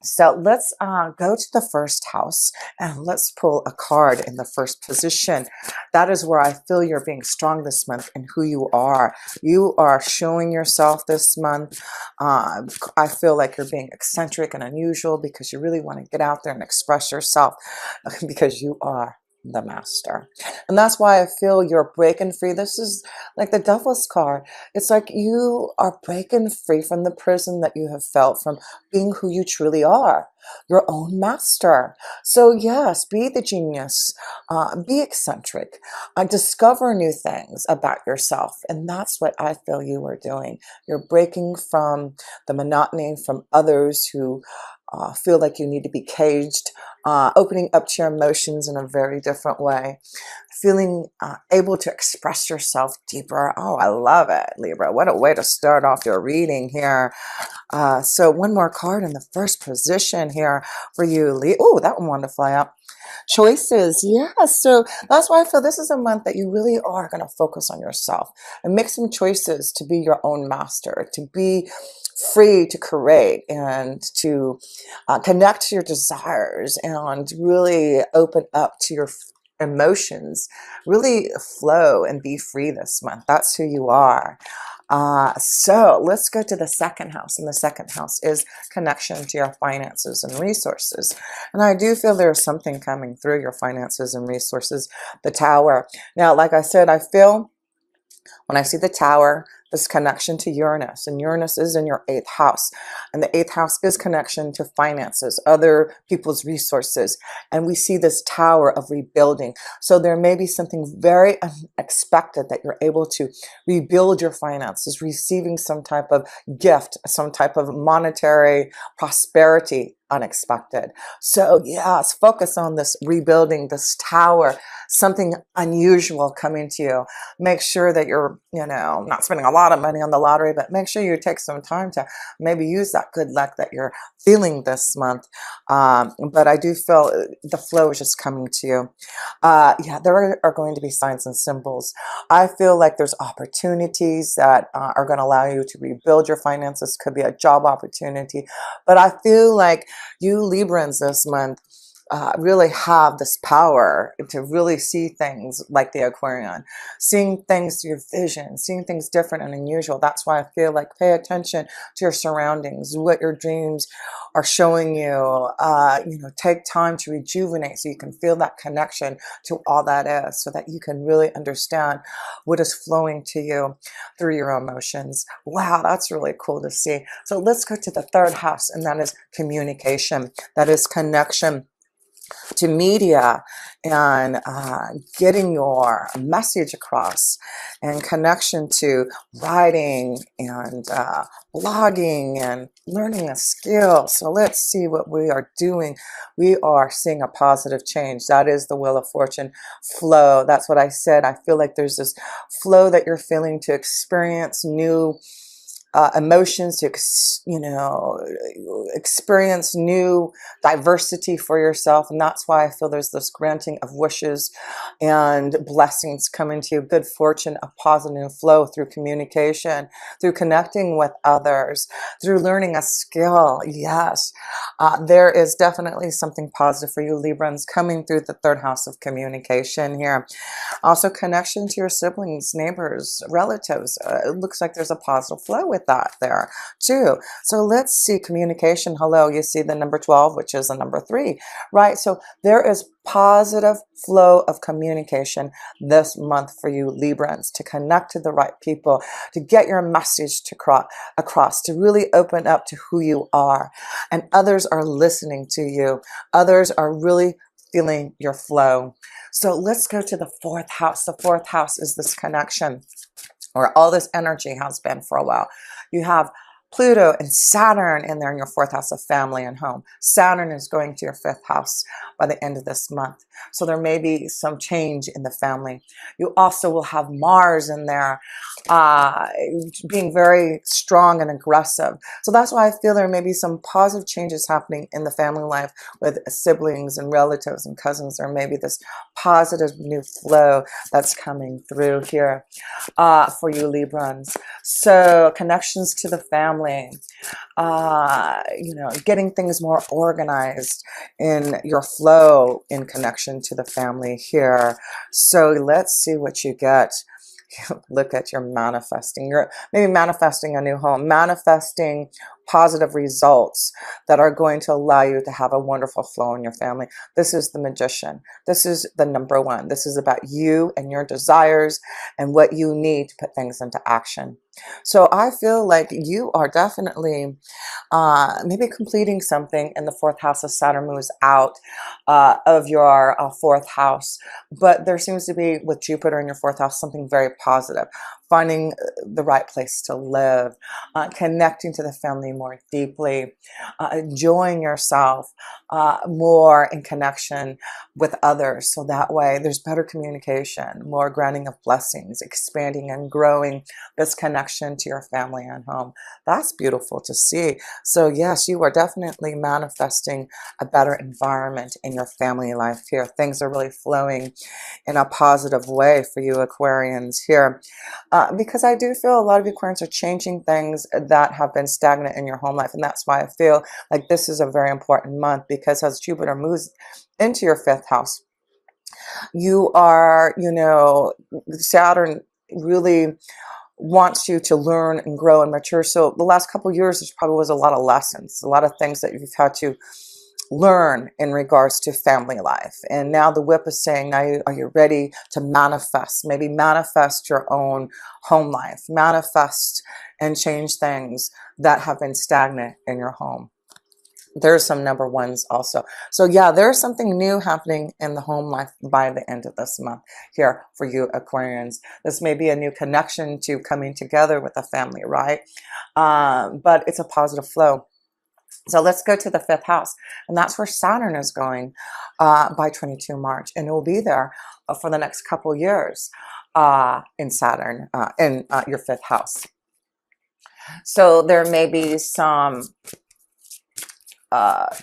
So let's go to the first house and let's pull a card in the first position. That is where I feel you're being strong this month and who you are. You are showing yourself this month. I feel like you're being eccentric and unusual because you really want to get out there and express yourself because you are the master. And that's why I feel you're breaking free. This is like the Devil's card. It's like you are breaking free from the prison that you have felt from being who you truly are, your own master. So yes, be the genius, be eccentric, discover new things about yourself. And that's what I feel you are doing. You're breaking from the monotony from others who feel like you need to be caged, opening up to your emotions in a very different way, feeling able to express yourself deeper. Oh, I love it, Libra. What a way to start off your reading here. So one more card in the first position here for you, Lee. Oh, that one wanted to fly out. Choices, yes. So that's why I feel this is a month that you really are going to focus on yourself and make some choices to be your own master, to be free to create and to connect to your desires and really open up to your emotions, really flow and be free this month. That's who you are. So let's go to the second house. And the second house is connection to your finances and resources. And I do feel there's something coming through your finances and resources. The Tower. Now, like I said, I feel when I see the Tower, this connection to Uranus, and Uranus is in your 8th house, and the 8th house is connection to finances, other people's resources, and we see this Tower of rebuilding. So there may be something very unexpected that you're able to rebuild your finances, receiving some type of gift, some type of monetary prosperity, unexpected. So yes, focus on this rebuilding, this Tower, something unusual coming to you. Make sure that you're, not spending a lot of money on the lottery, but make sure you take some time to maybe use that good luck that you're feeling this month. But I do feel the flow is just coming to you. Yeah, there are going to be signs and symbols. I feel like there's opportunities that are going to allow you to rebuild your finances. Could be a job opportunity, but I feel like you Librans this month really have this power to really see things like the Aquarian, seeing things through your vision, seeing things different and unusual. That's why I feel like pay attention to your surroundings, what your dreams are showing you. Take time to rejuvenate so you can feel that connection to all that is, so that you can really understand what is flowing to you through your emotions. Wow, that's really cool to see. So let's go to the 3rd house, and that is communication. That is connection to media and getting your message across, and connection to writing and blogging and learning a skill. So let's see what we are doing. We are seeing a positive change. That is the Wheel of Fortune flow. That's what I said. I feel like there's this flow that you're feeling to experience new emotions, to experience new diversity for yourself. And that's why I feel there's this granting of wishes and blessings coming to you, good fortune, a positive flow through communication, through connecting with others, through learning a skill. Yes, there is definitely something positive for you Librans coming through the 3rd house of communication here. Also, connection to your siblings, neighbors, relatives. It looks like there's a positive flow with that there too. So let's see communication. Hello, you see the number 12, which is the number 3, right? So there is positive flow of communication this month for you Librans, to connect to the right people, to get your message to across, to really open up to who you are. And others are listening to you. Others are really feeling your flow. So let's go to the 4th house. The 4th house is this connection, where all this energy has been for a while. You have Pluto and Saturn in there in your 4th house of family and home. Saturn is going to your 5th house by the end of this month. So there may be some change in the family. You also will have Mars in there being very strong and aggressive. So that's why I feel there may be some positive changes happening in the family life with siblings and relatives and cousins. There may be this positive new flow that's coming through here for you Librans. So connections to the family. family, you know, getting things more organized in your flow in connection to the family here. So let's see what you get. Look at your manifesting. You're maybe manifesting a new home, manifesting positive results that are going to allow you to have a wonderful flow in your family. This is the Magician. This is the number one. This is about you and your desires and what you need to put things into action. So I feel like you are definitely maybe completing something in the fourth house as Saturn moves out of your fourth house. But there seems to be, with Jupiter in your fourth house, something very positive. Finding the right place to live, connecting to the family more deeply, enjoying yourself more in connection with others. So that way there's better communication, more granting of blessings, expanding and growing this connection to your family and home. That's beautiful to see. So yes, you are definitely manifesting a better environment in your family life here. Things are really flowing in a positive way for you Aquarians here. Because I do feel a lot of Aquarians are changing things that have been stagnant in your home life. And that's why I feel like this is a very important month, because as Jupiter moves into your fifth house, you are, you know, Saturn really wants you to learn and grow and mature. So the last couple of years, there probably was a lot of lessons, a lot of things that you've had to learn in regards to family life. And now the whip is saying, now are you ready to manifest? Maybe manifest your own home life, manifest and change things that have been stagnant in your home. There's some number ones also. So yeah, there's something new happening in the home life by the end of this month here for you Aquarians. This may be a new connection to coming together with a family, right? But it's a positive flow. So let's go to the fifth house, and that's where Saturn is going by 22 March, and it will be there for the next couple years in Saturn in your fifth house. So there may be some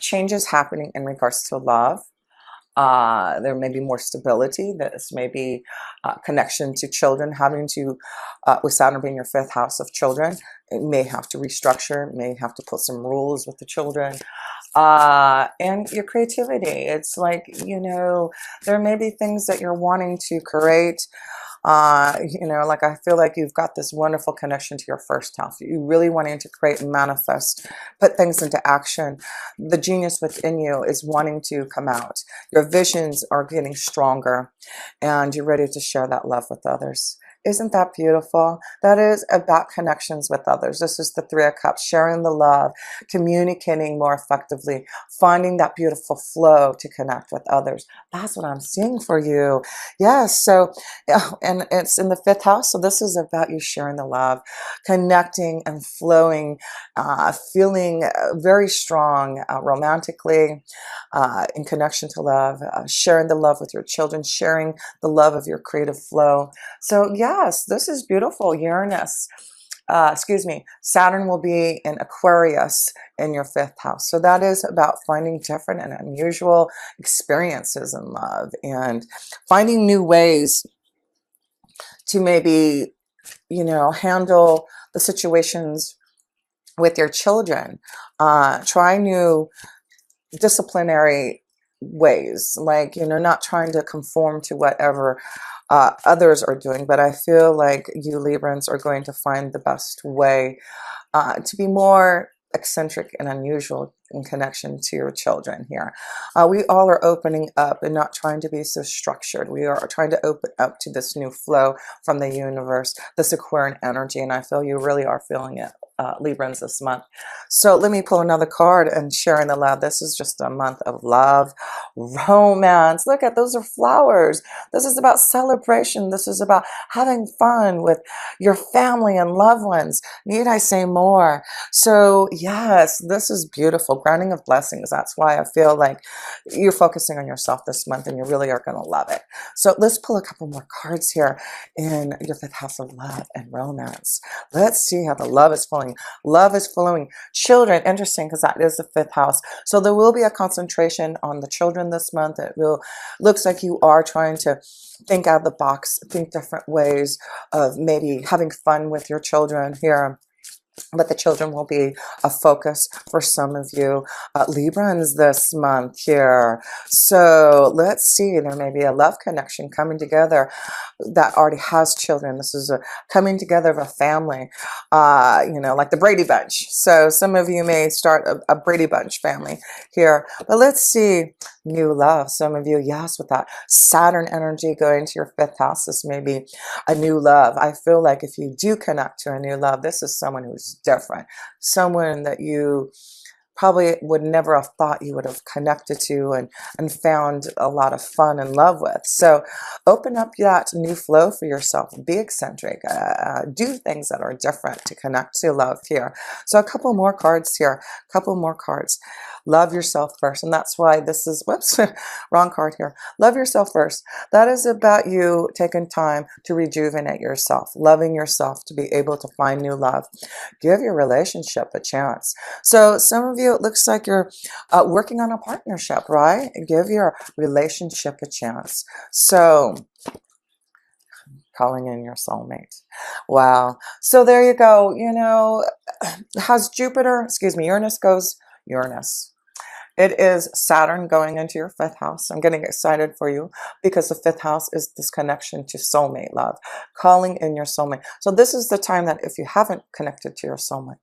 changes happening in regards to love. There may be more stability. This may be connection to children, having to, with Saturn being your fifth house of children, it may have to restructure, may have to put some rules with the children. And your creativity. It's like, you know, there may be things that you're wanting to create. You know, like I feel like you've got this wonderful connection to your first house. You really wanting to create and manifest, put things into action. The genius within you is wanting to come out. Your visions are getting stronger, and you're ready to share that love with others. Isn't that beautiful? That is about connections with others. This is the Three of Cups, sharing the love, communicating more effectively, finding that beautiful flow to connect with others. That's what I'm seeing for you. Yes, so, and it's in the fifth house, so this is about you sharing the love, connecting and flowing, feeling very strong romantically, in connection to love, sharing the love with your children, sharing the love of your creative flow. So yes, this is beautiful. Uranus, Saturn will be in Aquarius in your fifth house. So that is about finding different and unusual experiences in love and finding new ways to maybe, you know, handle the situations with your children. Try new disciplinary ways, like, you know, not trying to conform to whatever others are doing, but I feel like you Librans are going to find the best way to be more eccentric and unusual in connection to your children here. We all are opening up and not trying to be so structured. We are trying to open up to this new flow from the universe, this Aquarian energy, and I feel you really are feeling it, Librans, this month. So let me pull another card and sharing the love. This is just a month of love, romance. Look at those are flowers. This is about celebration. This is about having fun with your family and loved ones. Need I say more? So yes, this is beautiful. Grounding of blessings. That's why I feel like you're focusing on yourself this month and you really are going to love it. So let's pull a couple more cards here in your fifth house of love and romance. Let's see how the love is flowing. Love is flowing. Children, interesting, because that is the fifth house. So there will be a concentration on the children this month. It will, looks like you are trying to think out of the box, think different ways of maybe having fun with your children here. but the children will be a focus for some of you Librans this month here. So let's see, there may be a love connection coming together that already has children. This is a coming together of a family, you know, like the Brady Bunch. So some of you may start a Brady Bunch family here, but let's see, new love. Some of you, yes, with that Saturn energy going to your 5th house, this may be a new love. I feel like if you do connect to a new love, this is someone who's different, someone that you probably would never have thought you would have connected to and found a lot of fun and love with. So open up that new flow for yourself, be eccentric, do things that are different to connect to love here. So a couple more cards here, a couple more cards. Love yourself first. And that's why this is, whoops, wrong card here. Love yourself first. That is about you taking time to rejuvenate yourself, loving yourself to be able to find new love. Give your relationship a chance. So some of you, it looks like you're working on a partnership, right? Give your relationship a chance. So calling in your soulmate. Wow. So there you go. You know, has Jupiter, excuse me, Uranus goes Uranus. It is Saturn going into your 5th house. I'm getting excited for you because the 5th house is this connection to soulmate love, calling in your soulmate. So this is the time that if you haven't connected to your soulmate,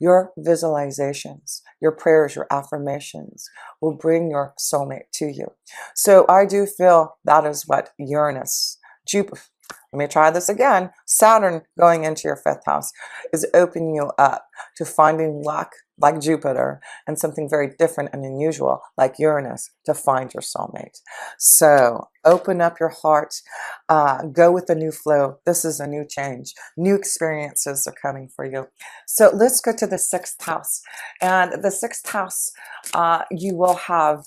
your visualizations, your prayers, your affirmations will bring your soulmate to you. So I do feel that is what Uranus, Jupiter, let me try this again. Saturn going into your 5th house is opening you up to finding luck like Jupiter and something very different and unusual like Uranus to find your soulmate. So open up your heart, go with the new flow. This is a new change. New experiences are coming for you. So let's go to the 6th house. And the 6th house, you will have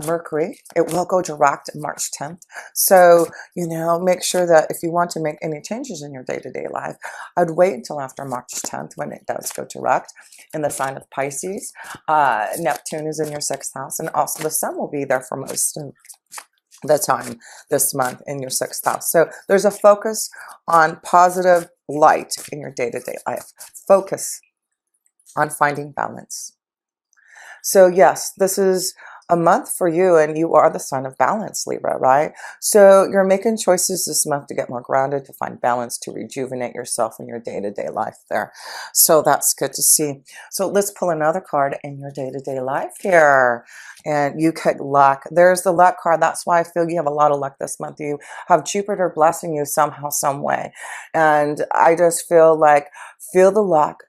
Mercury. It will go direct March 10th. So, you know, make sure that if you want to make any changes in your day-to-day life, I'd wait until after March 10th when it does go direct in the sign of Pisces. Neptune is in your 6th house, and also the sun will be there for most of the time this month in your 6th house. So there's a focus on positive light in your day-to-day life. Focus on finding balance. So yes, this is a month for you, and you are the sign of balance, Libra, right? So you're making choices this month to get more grounded, to find balance, to rejuvenate yourself in your day-to-day life there. So that's good to see. So let's pull another card in your day-to-day life here. And you get luck. There's the luck card. That's why I feel you have a lot of luck this month. You have Jupiter blessing you somehow, some way. And I just feel like, feel the luck.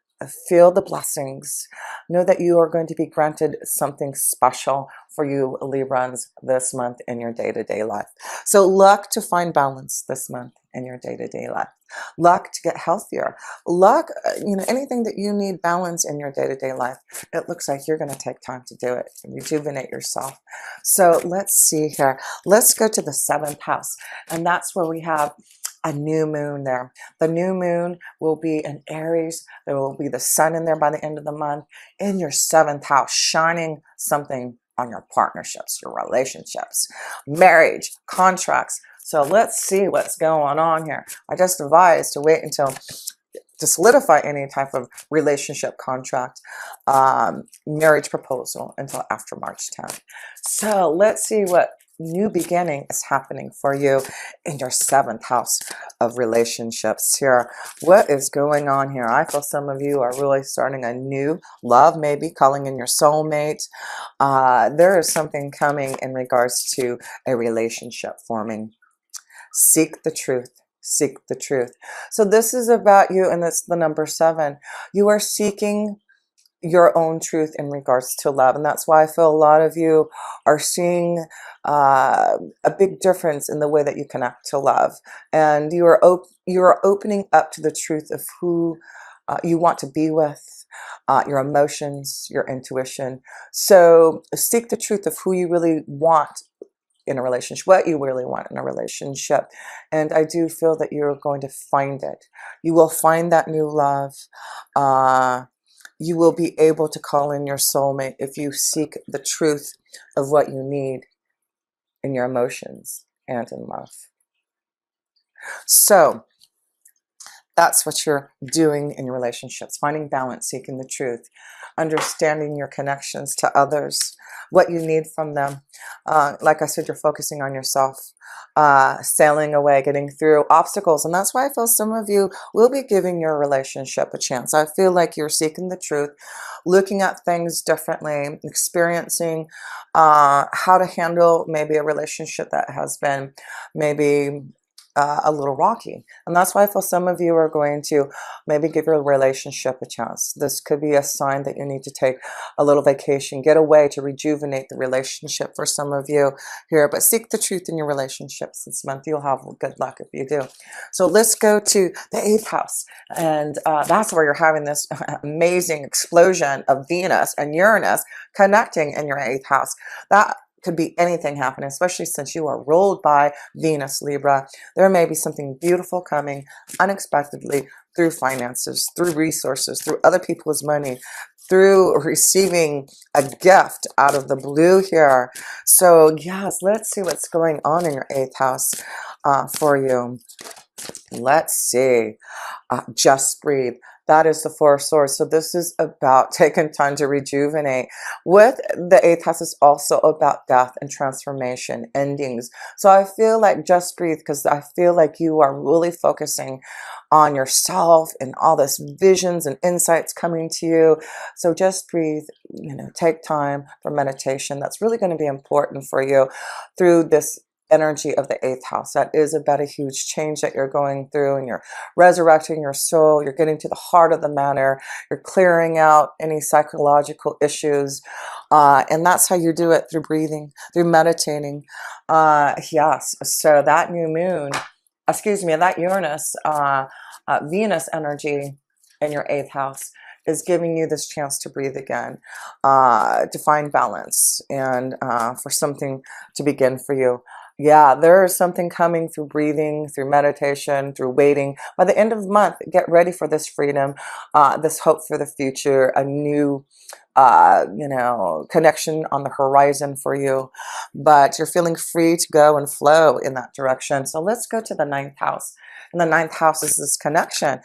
Feel the blessings. Know that you are going to be granted something special for you Librans this month in your day-to-day life. So luck to find balance this month in your day-to-day life. Luck to get healthier. Luck, you know, anything that you need balance in your day-to-day life, it looks like you're going to take time to do it and rejuvenate yourself. So let's see here. Let's go to the 7th house. And that's where we have a new moon there. The new moon will be in Aries. There will be the sun in there by the end of the month in your 7th house, shining something on your partnerships, your relationships, marriage, contracts. So let's see what's going on here. I just advise to wait until to solidify any type of relationship contract, marriage proposal until after March 10th. So let's see what new beginning is happening for you in your 7th house of relationships here. What is going on here? I feel some of you are really starting a new love, maybe calling in your soulmate. There is something coming in regards to a relationship forming. Seek the truth. Seek the truth. So this is about you, and it's the number 7. You are seeking your own truth in regards to love, and that's why I feel a lot of you are seeing a big difference in the way that you connect to love, and you are opening up to the truth of who you want to be with, your emotions, your intuition. So seek the truth of who you really want in a relationship, what you really want in a relationship. And I do feel that you're going to find it. You will find that new love. You will be able to call in your soulmate if you seek the truth of what you need in your emotions and in love. So That's what you're doing in your relationships, finding balance, seeking the truth, understanding your connections to others, what you need from them. Like I said, you're focusing on yourself, sailing away, getting through obstacles. And that's why I feel some of you will be giving your relationship a chance. I feel like you're seeking the truth, looking at things differently, experiencing how to handle maybe a relationship that has been maybe a little rocky. And that's why I feel some of you are going to maybe give your relationship a chance. This could be a sign that you need to take a little vacation, get away to rejuvenate the relationship for some of you here. But seek the truth in your relationships this month. You'll have good luck if you do. So let's go to the 8th house. And that's where you're having this amazing explosion of Venus and Uranus connecting in your 8th house. That could be anything happening, especially since you are ruled by Venus, Libra. There may be something beautiful coming unexpectedly through finances, through resources, through other people's money, through receiving a gift out of the blue here. So yes, let's see what's going on in your 8th house for you. Let's see. Just breathe. That is the 4 of Swords. So this is about taking time to rejuvenate. With the 8th house is also about death and transformation, endings. So I feel like just breathe, because I feel like you are really focusing on yourself and all this visions and insights coming to you. So just breathe, take time for meditation. That's really going to be important for you through this energy of the 8th house. That is about a huge change that you're going through, and you're resurrecting your soul. You're getting to the heart of the matter. You're clearing out any psychological issues. And that's how you do it, through breathing, through meditating. Yes. So that new moon, that Uranus, Venus energy in your 8th house is giving you this chance to breathe again, to find balance, and for something to begin for you. Yeah, there is something coming through breathing, through meditation, through waiting. By the end of the month, get ready for this freedom, this hope for the future, a new, connection on the horizon for you. But you're feeling free to go and flow in that direction. So let's go to the 9th house. And the 9th house is this connection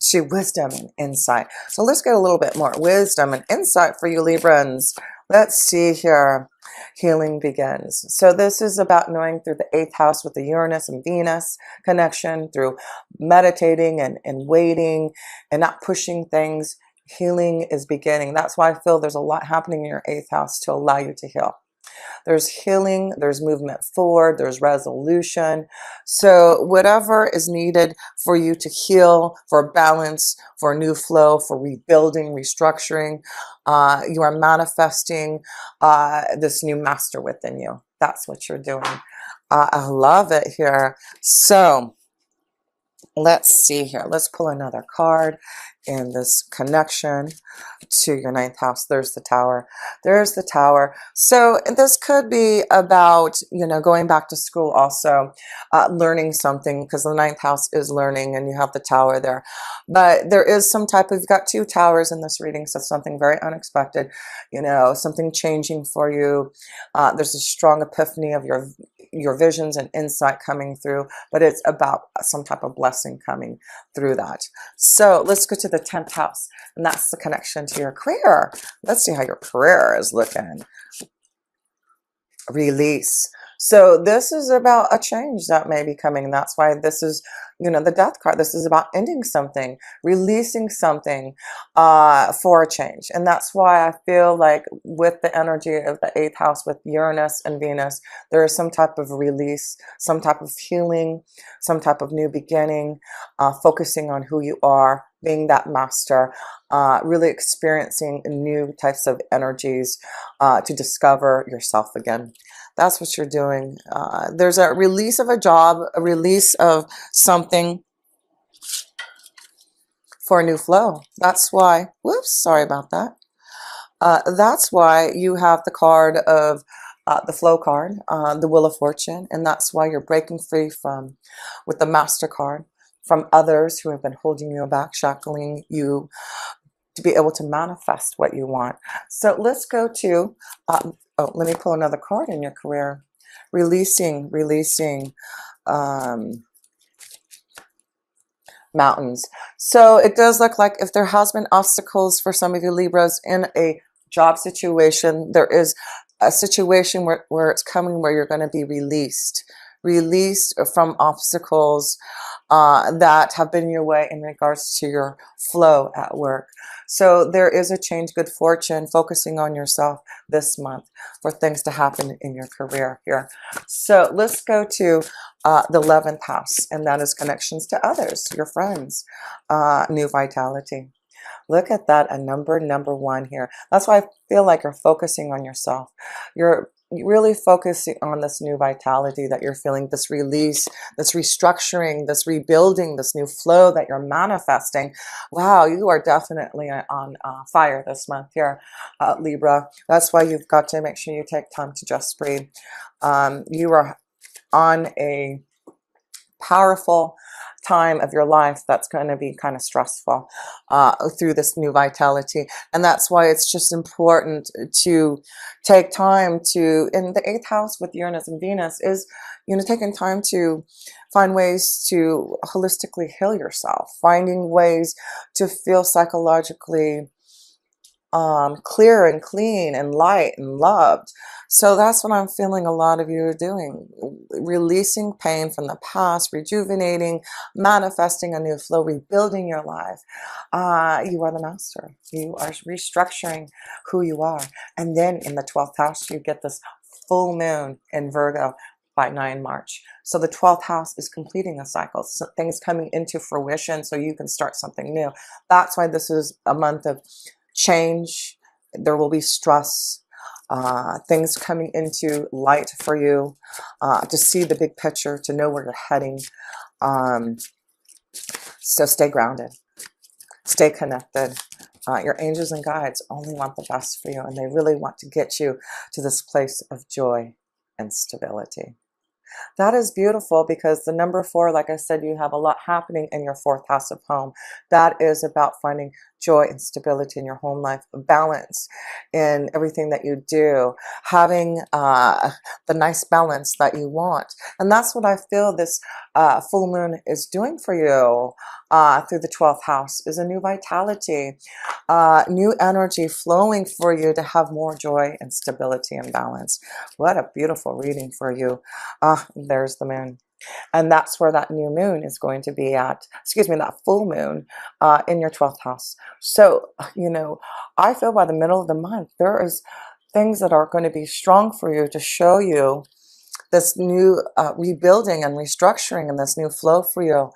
to wisdom and insight. So let's get a little bit more wisdom and insight for you, Librans. Let's see here. Healing begins. So this is about knowing through the 8th house with the Uranus and Venus connection, through meditating and waiting and not pushing things. Healing is beginning. That's why I feel there's a lot happening in your 8th house to allow you to heal. There's healing, there's movement forward, there's resolution. So whatever is needed for you to heal, for balance, for a new flow, for rebuilding, restructuring, you are manifesting this new master within you. That's what you're doing. I love it here. So let's see here. Let's pull another card in this connection to your 9th house. There's the Tower. There's the Tower. So this could be about, going back to school also, learning something, because the 9th house is learning, and you have the Tower there. But there is some type of, you've got 2 towers in this reading, so something very unexpected, something changing for you. There's a strong epiphany of your visions and insight coming through, but it's about some type of blessing coming through that. So let's go to the 10th house, and that's the connection to your career. Let's see how your career is looking. Release. So this is about a change that may be coming. And that's why this is, the Death card. This is about ending something, releasing something for a change. And that's why I feel like with the energy of the 8th house with Uranus and Venus, there is some type of release, some type of healing, some type of new beginning, focusing on who you are, being that master, really experiencing new types of energies to discover yourself again. That's what you're doing. There's a release of a job, a release of something for a new flow. That's why, whoops, sorry about that. That's why you have the card of the flow card, the Wheel of Fortune, and that's why you're breaking free from, with the Master card, from others who have been holding you back, shackling you, to be able to manifest what you want. So let's go to, let me pull another card in your career. Releasing, mountains. So it does look like if there has been obstacles for some of you Libras in a job situation, there is a situation where it's coming where you're going to be released from obstacles that have been in your way in regards to your flow at work. So there is a change, good fortune, focusing on yourself this month for things to happen in your career here. So let's go to the 11th house, and that is connections to others, your friends, new vitality. Look at that, a number one here. That's why I feel like you're focusing on yourself. You're really focusing on this new vitality that you're feeling, this release, this restructuring, this rebuilding, this new flow that you're manifesting. Wow, you are definitely on fire this month here, Libra. That's why you've got to make sure you take time to just breathe. You are on a powerful time of your life that's going to be kind of stressful through this new vitality, and that's why it's just important to take time to, in the 8th house with Uranus and Venus, is, you know, taking time to find ways to holistically heal yourself, finding ways to feel psychologically clear and clean and light and loved. So that's what I'm feeling a lot of you are doing, releasing pain from the past, rejuvenating, manifesting a new flow, rebuilding your life. You are the master. You are restructuring who you are. And then in the 12th house, you get this full moon in Virgo by 9 March. So the 12th house is completing a cycle, so things coming into fruition so you can start something new. That's why this is a month of change. There will be stress, things coming into light for you, to see the big picture, to know where you're heading. So stay grounded, stay connected. Your angels and guides only want the best for you, and they really want to get you to this place of joy and stability. That is beautiful, because the number 4, like I said, you have a lot happening in your 4th house of home. That is about finding joy and stability in your home life, balance in everything that you do, having the nice balance that you want. And that's what I feel this full moon is doing for you through the 12th house, is a new vitality, new energy flowing for you to have more joy and stability and balance. What a beautiful reading for you. There's the moon. And that's where that new moon is going to be at, excuse me, that full moon in your 12th house. So, you know, I feel by the middle of the month, there is things that are going to be strong for you to show you this new rebuilding and restructuring and this new flow for you.